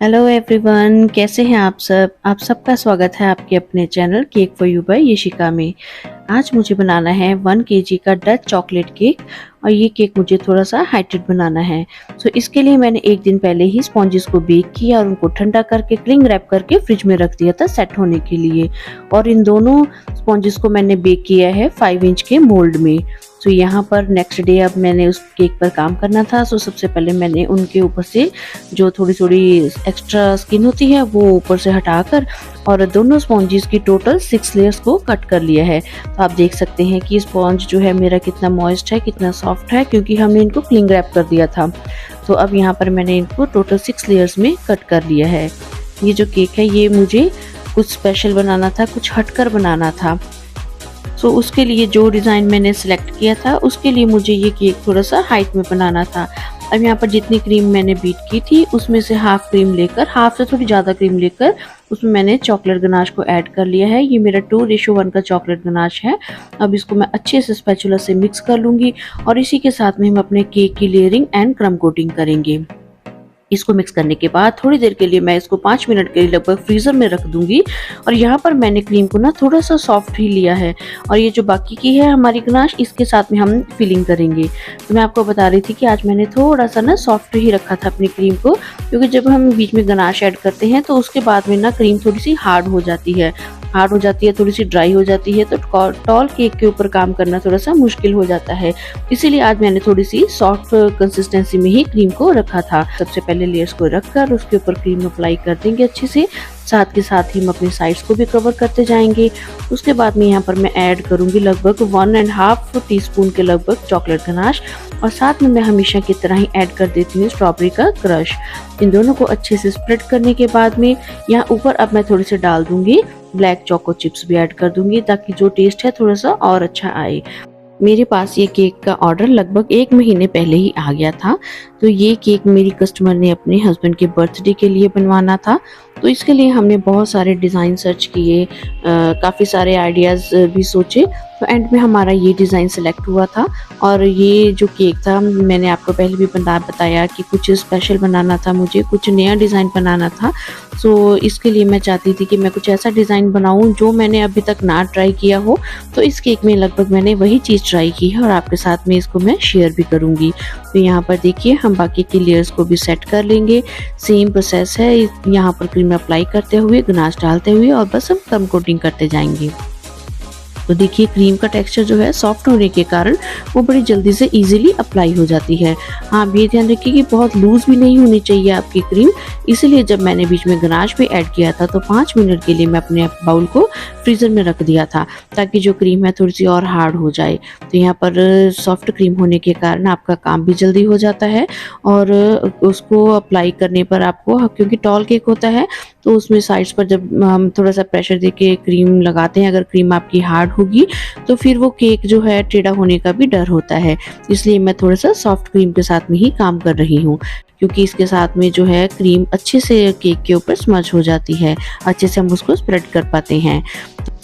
Hello everyone, कैसे हैं आप सबका स्वागत है आपके अपने channel cake for you by Yashika में। आज मुझे बनाना है 1 kg का डच चॉकलेट केक और ये केक मुझे थोड़ा सा हाइटेड बनाना है। इसके लिए मैंने एक दिन पहले ही स्पॉन्जेस को बेक किया और उनको ठंडा करके क्लिंग रैप करके फ्रिज में रख दिया था सेट होने के लिए। और इन दोनों स्पॉन्जेस को मैंने बेक किया है 5 इंच के मोल्ड में। यहाँ पर नेक्स्ट डे अब मैंने उस केक पर काम करना था। सबसे पहले मैंने उनके ऊपर से जो थोड़ी थोड़ी एक्स्ट्रा स्किन होती है वो ऊपर से हटाकर और दोनों स्पॉन्जेस की टोटल 6 लेयर्स को कट कर लिया है। तो आप देख सकते हैं कि स्पॉन्ज जो है मेरा कितना मॉइस्ट है, कितना सॉफ्ट है, क्योंकि हमने इनको क्लिंग रैप कर दिया था। तो अब यहाँ पर मैंने इनको टोटल 6 लेयर्स में कट कर लिया है। ये जो केक है ये मुझे कुछ स्पेशल बनाना था, कुछ हटकर बनाना था। उसके लिए जो डिज़ाइन मैंने सेलेक्ट किया था उसके लिए मुझे ये केक थोड़ा सा हाइट में बनाना था। अब यहाँ पर जितनी क्रीम मैंने बीट की थी उसमें से हाफ क्रीम लेकर, हाफ से थोड़ी ज़्यादा क्रीम लेकर उसमें मैंने चॉकलेट गनाश को ऐड कर लिया है। ये मेरा 2:1 का चॉकलेट गनाश है। अब इसको मैं अच्छे से स्पैचुला से मिक्स कर लूँगी और इसी के साथ में हम अपने केक की लेयरिंग एंड क्रम कोटिंग करेंगे। इसको मिक्स करने के बाद थोड़ी देर के लिए मैं इसको 5 मिनट के लिए लगभग फ्रीज़र में रख दूंगी। और यहाँ पर मैंने क्रीम को ना थोड़ा सा सॉफ्ट ही लिया है और ये जो बाकी की है हमारी गनाश इसके साथ में हम फिलिंग करेंगे। तो मैं आपको बता रही थी कि आज मैंने थोड़ा सा ना सॉफ्ट ही रखा था अपनी क्रीम को, क्योंकि जब हम बीच में गनाश ऐड करते हैं तो उसके बाद में ना क्रीम थोड़ी सी हार्ड हो जाती है, थोड़ी सी ड्राई हो जाती है। तो टॉल केक के ऊपर काम करना थोड़ा सा मुश्किल हो जाता है, इसीलिए आज मैंने थोड़ी सी सॉफ्ट कंसिस्टेंसी में ही क्रीम को रखा था। सबसे पहले लेयर्स को रखकर उसके ऊपर क्रीम अप्लाई कर देंगे अच्छे से, साथ के साथ ही हम अपनी साइड्स को भी कवर करते जाएंगे। उसके बाद में यहाँ पर मैं ऐड करूंगी लगभग 1.5 टीस्पून के लगभग चॉकलेट गनाश और साथ में मैं हमेशा की तरह ही ऐड कर देती हूँ स्ट्रॉबेरी का क्रश। इन दोनों को अच्छे से स्प्रेड करने के बाद में यहाँ ऊपर अब मैं थोड़ी सी डाल दूंगी ब्लैक चोको चिप्स भी ऐड कर दूंगी, ताकि जो टेस्ट है थोड़ा सा और अच्छा आए। मेरे पास ये केक का ऑर्डर लगभग 1 महीने पहले ही आ गया था। तो ये केक मेरी कस्टमर ने अपने हस्बैंड के बर्थडे के लिए बनवाना था। तो इसके लिए हमने बहुत सारे डिज़ाइन सर्च किए, काफ़ी सारे आइडियाज़ भी सोचे। तो एंड में हमारा ये डिज़ाइन सेलेक्ट हुआ था। और ये जो केक था मैंने आपको पहले भी बताया कि कुछ स्पेशल बनाना था, मुझे कुछ नया डिज़ाइन बनाना था। इसके लिए मैं चाहती थी कि मैं कुछ ऐसा डिज़ाइन बनाऊं जो मैंने अभी तक ना ट्राई किया हो। तो इस केक में लगभग मैंने वही चीज़ ट्राई की है और आपके साथ में इसको मैं शेयर भी करूँगी। तो यहाँ पर देखिए हम बाकी की लेयर्स को भी सेट कर लेंगे। सेम प्रोसेस है, यहाँ पर क्रीम अप्लाई करते हुए, गनाश डालते हुए और बस हम क्रम कोटिंग करते जाएंगे। तो देखिए क्रीम का टेक्सचर जो है सॉफ्ट होने के कारण वो बड़ी जल्दी से इजीली अप्लाई हो जाती है। हाँ, ये ध्यान रखिए कि बहुत लूज भी नहीं होनी चाहिए आपकी क्रीम। इसीलिए जब मैंने बीच में गनाश भी ऐड किया था तो 5 मिनट के लिए मैं अपने बाउल को फ्रीज़र में रख दिया था, ताकि जो क्रीम है थोड़ी सी और हार्ड हो जाए। तो यहाँ पर सॉफ्ट क्रीम होने के कारण आपका काम भी जल्दी हो जाता है और उसको अप्लाई करने पर आपको, क्योंकि टॉल केक होता है तो उसमें साइड्स पर जब हम थोड़ा सा प्रेशर देके क्रीम लगाते हैं, अगर क्रीम आपकी हार्ड होगी तो फिर वो केक जो है टेढ़ा होने का भी डर होता है। इसलिए मैं थोड़ा सा सॉफ्ट क्रीम के साथ में ही काम कर रही हूँ, क्योंकि इसके साथ में जो है क्रीम अच्छे से केक के ऊपर स्मज हो जाती है, अच्छे से हम उसको स्प्रेड कर पाते हैं।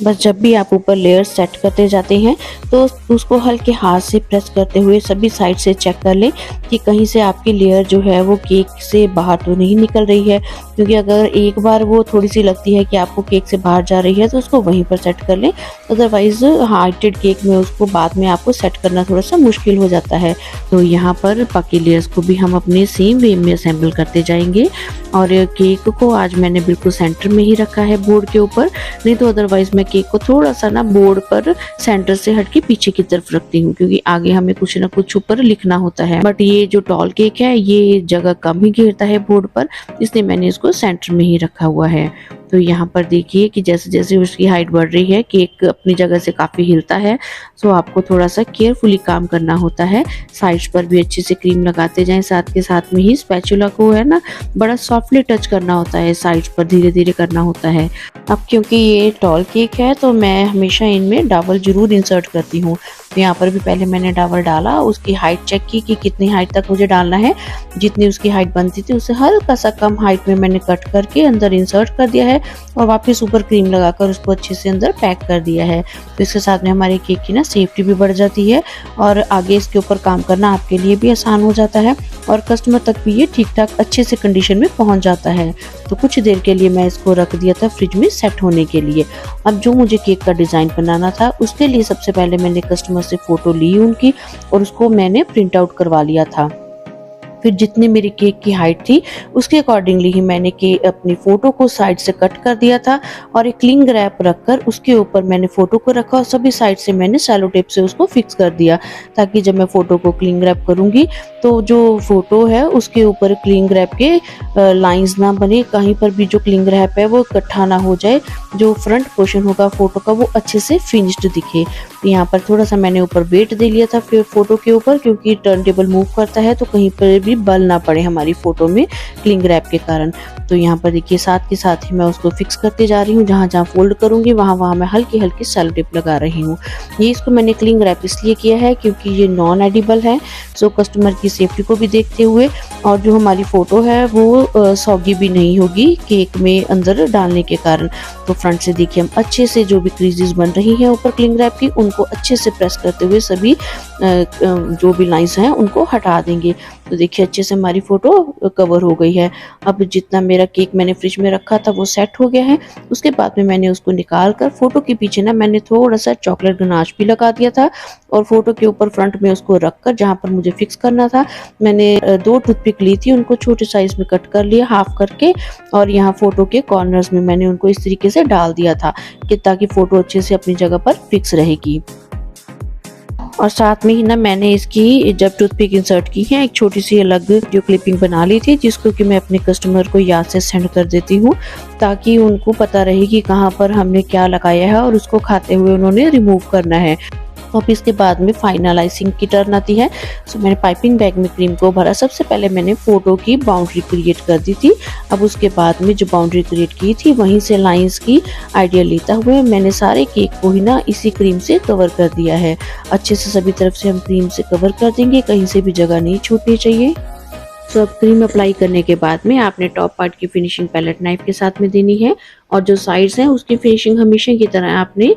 बस जब भी आप ऊपर लेयर सेट करते जाते हैं तो उसको हल्के हाथ से प्रेस करते हुए सभी साइड से चेक कर लें कि कहीं से आपकी लेयर जो है वो केक से बाहर तो नहीं निकल रही है। क्योंकि अगर एक बार वो थोड़ी सी लगती है कि आपको केक से बाहर जा रही है तो उसको वहीं पर सेट कर लें, अदरवाइज हार्टेड केक में उसको बाद में आपको सेट करना थोड़ा सा मुश्किल हो जाता है। तो यहाँ पर बाकी लेयर्स को भी हम अपने सेम वे में असेंबल करते जाएंगे। और केक को आज मैंने बिल्कुल सेंटर में ही रखा है बोर्ड के ऊपर, नहीं तो अदरवाइज मैं केक को थोड़ा सा ना बोर्ड पर सेंटर से हट के पीछे की तरफ रखती हूँ, क्योंकि आगे हमें कुछ ना कुछ ऊपर लिखना होता है। बट ये जो टॉल केक है ये जगह कम ही घेरता है बोर्ड पर, इसलिए मैंने इसको सेंटर में ही रखा हुआ है। तो यहाँ पर देखिए कि जैसे जैसे उसकी हाइट बढ़ रही है केक अपनी जगह से काफ़ी हिलता है। आपको थोड़ा सा केयरफुली काम करना होता है। साइड्स पर भी अच्छे से क्रीम लगाते जाएं, साथ के साथ में ही स्पैचुला को है ना बड़ा सॉफ्टली टच करना होता है, साइड्स पर धीरे धीरे करना होता है। अब क्योंकि ये टॉल केक है तो मैं हमेशा इनमें डावल जरूर इंसर्ट करती हूँ। तो यहाँ पर भी पहले मैंने डावल डाला, उसकी हाइट चेक की कि कितनी हाइट तक मुझे डालना है। जितनी उसकी हाइट बनती थी उससे हल्का सा कम हाइट में मैंने कट करके अंदर इंसर्ट कर दिया है। है और वापस ऊपर क्रीम लगाकर उसको अच्छे से अंदर पैक कर दिया है। तो इसके साथ में हमारे केक की ना सेफ्टी भी बढ़ जाती है और आगे इसके ऊपर काम करना आपके लिए भी आसान हो जाता है और कस्टमर तक भी ये ठीक ठाक अच्छे से कंडीशन में पहुंच जाता है। तो कुछ देर के लिए मैं इसको रख दिया था फ्रिज में सेट होने के लिए। अब जो मुझे केक का डिज़ाइन बनाना था उसके लिए सबसे पहले मैंने कस्टमर से फ़ोटो ली उनकी और उसको मैंने प्रिंट आउट करवा लिया था। फिर जितनी मेरी केक की हाइट थी उसके अकॉर्डिंगली ही मैंने अपनी फ़ोटो को साइड से कट कर दिया था और एक क्लिंग रैप रखकर उसके ऊपर मैंने फ़ोटो को रखा और सभी साइड से मैंने सेलो टेप से उसको फिक्स कर दिया, ताकि जब मैं फ़ोटो को क्लिंग रैप करूँगी तो जो फ़ोटो है उसके ऊपर क्लिंग रैप के लाइंस ना बने, कहीं पर भी जो क्लिंग रैप है वो इकट्ठा ना हो जाए, जो फ्रंट पोर्शन होगा फ़ोटो का वो अच्छे से फिनिश्ड दिखे। यहाँ पर थोड़ा सा मैंने ऊपर वेट दे लिया था फिर फ़ोटो के ऊपर, क्योंकि टर्न टेबल मूव करता है तो कहीं पर भी बल ना पड़े हमारी फ़ोटो में क्लिंग रैप के कारण। तो यहाँ पर देखिए साथ के साथ ही मैं उसको फिक्स करते जा रही हूँ, जहाँ जहाँ फोल्ड करूँगी वहाँ वहाँ मैं हल्की हल्की सेलो टेप लगा रही हूँ। ये इसको मैंने क्लिंग रैप इसलिए किया है क्योंकि ये नॉन एडिबल है, सो कस्टमर की सेफ्टी को भी देखते हुए और जो हमारी फ़ोटो है वो सॉगी भी नहीं होगी केक में अंदर डालने के कारण। तो फ्रंट से देखिए हम अच्छे से जो भी क्रीजेस बन रही हैं ऊपर क्लिंग रैप की उनको अच्छे से प्रेस करते हुए सभी जो भी लाइंस हैं उनको हटा देंगे। तो देखिए अच्छे से हमारी फ़ोटो कवर हो गई है। अब जितना मेरा केक मैंने फ्रिज में रखा था वो सेट हो गया है। उसके बाद में मैंने उसको निकाल कर फ़ोटो के पीछे ना मैंने थोड़ा सा चॉकलेट गनाश भी लगा दिया था और फ़ोटो के ऊपर फ्रंट में उसको रख कर जहाँ पर मुझे फिक्स करना था मैंने 2 टूथपिक ली थी, उनको छोटे साइज़ में कट कर लिया हाफ करके और यहाँ फ़ोटो के कॉर्नर्स में मैंने उनको इस तरीके से डाल दिया था कि ताकि फ़ोटो अच्छे से अपनी जगह पर फिक्स रहेगी। और साथ में ही ना मैंने इसकी जब टूथपिक इंसर्ट की है एक छोटी सी अलग जो क्लिपिंग बना ली थी, जिसको कि मैं अपने कस्टमर को याद से सेंड कर देती हूँ ताकि उनको पता रहे कि कहाँ पर हमने क्या लगाया है और उसको खाते हुए उन्होंने रिमूव करना है। तो अब इसके बाद में फाइनल आइसिंग की टर्न आती है। सो मैंने पाइपिंग बैग में क्रीम को भरा। सबसे पहले मैंने फ़ोटो की बाउंड्री क्रिएट कर दी थी। अब उसके बाद में जो बाउंड्री क्रिएट की थी वहीं से लाइंस की आइडिया लेता हुए मैंने सारे केक को ही ना इसी क्रीम से कवर कर दिया है। अच्छे से सभी तरफ से हम क्रीम से कवर कर देंगे, कहीं से भी जगह नहीं छूटनी चाहिए। तो अब क्रीम अप्लाई करने के बाद में आपने टॉप पार्ट की फिनिशिंग पैलेट नाइफ के साथ में देनी है और जो साइड्स हैं उसकी फिनिशिंग हमेशा की तरह आपने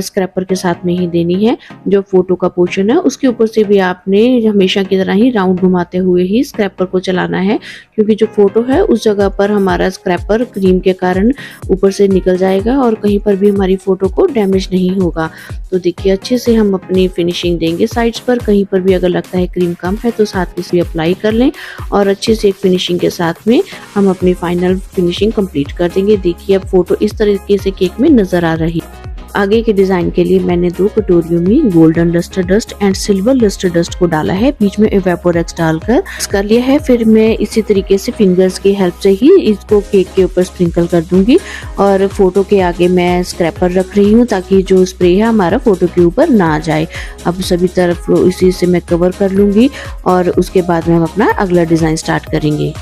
स्क्रैपर के साथ में ही देनी है। जो फोटो का पोर्शन है उसके ऊपर से भी आपने हमेशा की तरह ही राउंड घुमाते हुए ही स्क्रैपर को चलाना है, क्योंकि जो फोटो है उस जगह पर हमारा स्क्रैपर क्रीम के कारण ऊपर से निकल जाएगा और कहीं पर भी हमारी फोटो को डैमेज नहीं होगा। तो देखिए अच्छे से हम अपनी फिनिशिंग देंगे साइड्स पर, कहीं पर भी अगर लगता है क्रीम कम है तो साथ में से अप्लाई कर लें और अच्छे से एक फिनिशिंग के साथ में हम अपनी फाइनल फिनिशिंग कंप्लीट कर देंगे। देखिए अब फोटो इस तरीके से केक में नजर आ रही है। आगे के डिजाइन के लिए मैंने 2 कटोरियों में golden lustre dust and silver lustre dust को डाला है, बीच में इवेपोरेक्स डालकर मिक्स कर लिया है। फिर मैं इसी तरीके से फिंगर्स की हेल्प से ही इसको केक के ऊपर स्प्रिंकल कर दूंगी और फोटो के आगे मैं स्क्रैपर रख रही हूँ ताकि जो स्प्रे है हमारा फोटो के ऊपर ना आ जाए। अब सभी तरफ इसी से मैं कवर कर लूंगी और उसके बाद में हम अपना अगला डिजाइन स्टार्ट करेंगे।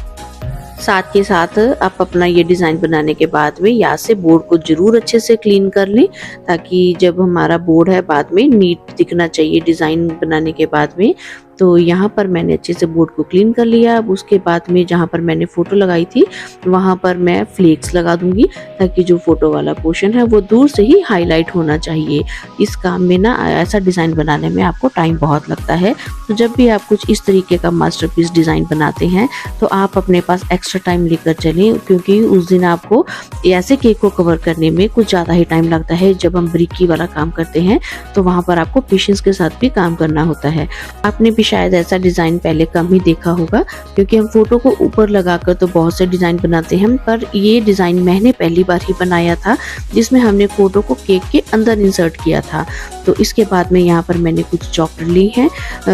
साथ के साथ आप अपना ये डिज़ाइन बनाने के बाद में यहाँ से बोर्ड को जरूर अच्छे से क्लीन कर लें, ताकि जब हमारा बोर्ड है बाद में नीट दिखना चाहिए डिज़ाइन बनाने के बाद में। तो यहाँ पर मैंने अच्छे से बोर्ड को क्लीन कर लिया। अब उसके बाद में जहाँ पर मैंने फ़ोटो लगाई थी वहाँ पर मैं फ्लेक्स लगा दूंगी ताकि जो फ़ोटो वाला पोर्शन है वो दूर से ही हाईलाइट होना चाहिए। इस काम में ना ऐसा डिज़ाइन बनाने में आपको टाइम बहुत लगता है, तो जब भी आप कुछ इस तरीके का मास्टरपीस डिज़ाइन बनाते हैं तो आप अपने पास एक्स्ट्रा टाइम लेकर चलें, क्योंकि उस दिन आपको ऐसे केक को कवर करने में कुछ ज़्यादा ही टाइम लगता है। जब हम ब्रिकी वाला काम करते हैं तो वहाँ पर आपको पेशेंस के साथ भी काम करना होता है। आपने भी शायद ऐसा डिज़ाइन पहले कम ही देखा होगा, क्योंकि हम फोटो को ऊपर लगाकर तो बहुत से डिज़ाइन बनाते हैं, पर ये डिज़ाइन मैंने पहली बार ही बनाया था जिसमें हमने फोटो को केक के अंदर इंसर्ट किया था। तो इसके बाद में यहाँ पर मैंने कुछ चॉकलेट ली हैं,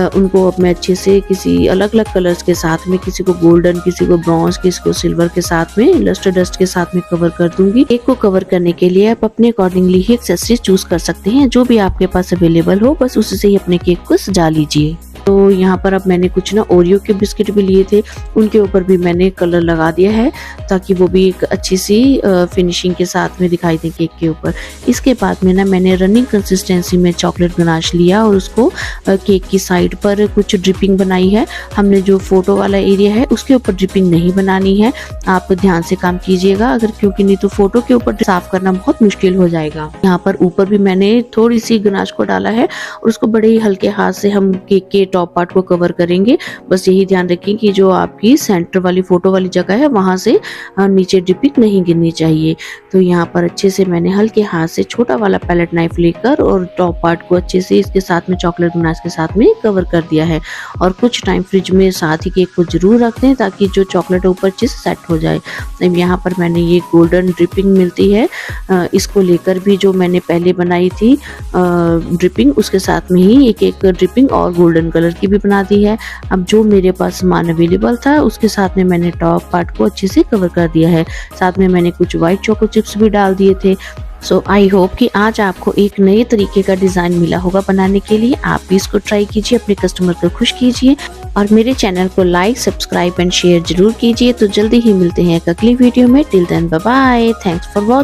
उनको अब मैं अच्छे से किसी अलग अलग कलर्स के साथ में, किसी को गोल्डन, किसी को ब्रॉन्ज, किसी को सिल्वर के साथ में, लस्टर डस्ट के साथ में कवर कर दूंगी। केक को कवर करने के लिए आप अपने अकॉर्डिंगली ही एक्सेसरीज चूज कर सकते हैं, जो भी आपके पास अवेलेबल हो बस उससे ही अपने केक को सजा लीजिए। तो यहाँ पर अब मैंने कुछ ना ओरियो के बिस्किट भी लिए थे, उनके ऊपर भी मैंने कलर लगा दिया है ताकि वो भी एक अच्छी सी फिनिशिंग के साथ में दिखाई दे केक के ऊपर। इसके बाद में ना मैंने रनिंग कंसिस्टेंसी में चॉकलेट गनाश लिया और उसको केक की साइड पर कुछ ड्रिपिंग बनाई है। हमने जो फोटो वाला एरिया है उसके ऊपर ड्रिपिंग नहीं बनानी है, आप ध्यान से काम कीजिएगा अगर, क्योंकि नहीं तो फोटो के ऊपर साफ करना बहुत मुश्किल हो जाएगा। यहाँ पर ऊपर भी मैंने थोड़ी सी गनाश को डाला है और उसको बड़े ही हल्के हाथ से हम केक के टॉप पार्ट को कवर करेंगे। बस यही ध्यान रखें कि जो आपकी सेंटर वाली फोटो वाली जगह है वहां से नीचे ड्रिपिंग नहीं गिरनी चाहिए। तो यहाँ पर अच्छे से मैंने हल्के हाथ से छोटा वाला पैलेट नाइफ लेकर और टॉप पार्ट को अच्छे से इसके साथ में चॉकलेट गनाश के साथ में कवर कर दिया है। और कुछ टाइम फ्रिज में साथ ही केक को जरूर रख दें ताकि जो चॉकलेट ऊपर अच्छे से सेट हो जाए। अब यहाँ पर मैंने ये गोल्डन ड्रिपिंग मिलती है, इसको लेकर भी जो मैंने पहले बनाई थी ड्रिपिंग, उसके साथ में ही एक ड्रिपिंग और गोल्डन कलर की भी बना दी है। अब जो मेरे पास सामान अवेलेबल था उसके साथ में मैंने टॉप पार्ट को अच्छे से कवर कर दिया है। साथ में मैंने कुछ व्हाइट चोको चिप्स भी डाल दिए थे। सो आई होप कि आज आपको एक नए तरीके का डिज़ाइन मिला होगा बनाने के लिए। आप भी इसको ट्राई कीजिए, अपने कस्टमर को खुश कीजिए और मेरे चैनल को लाइक, सब्सक्राइब एंड शेयर जरूर कीजिए। तो जल्दी ही मिलते हैं एक अगली वीडियो में। Till then bye bye, thanks for watching.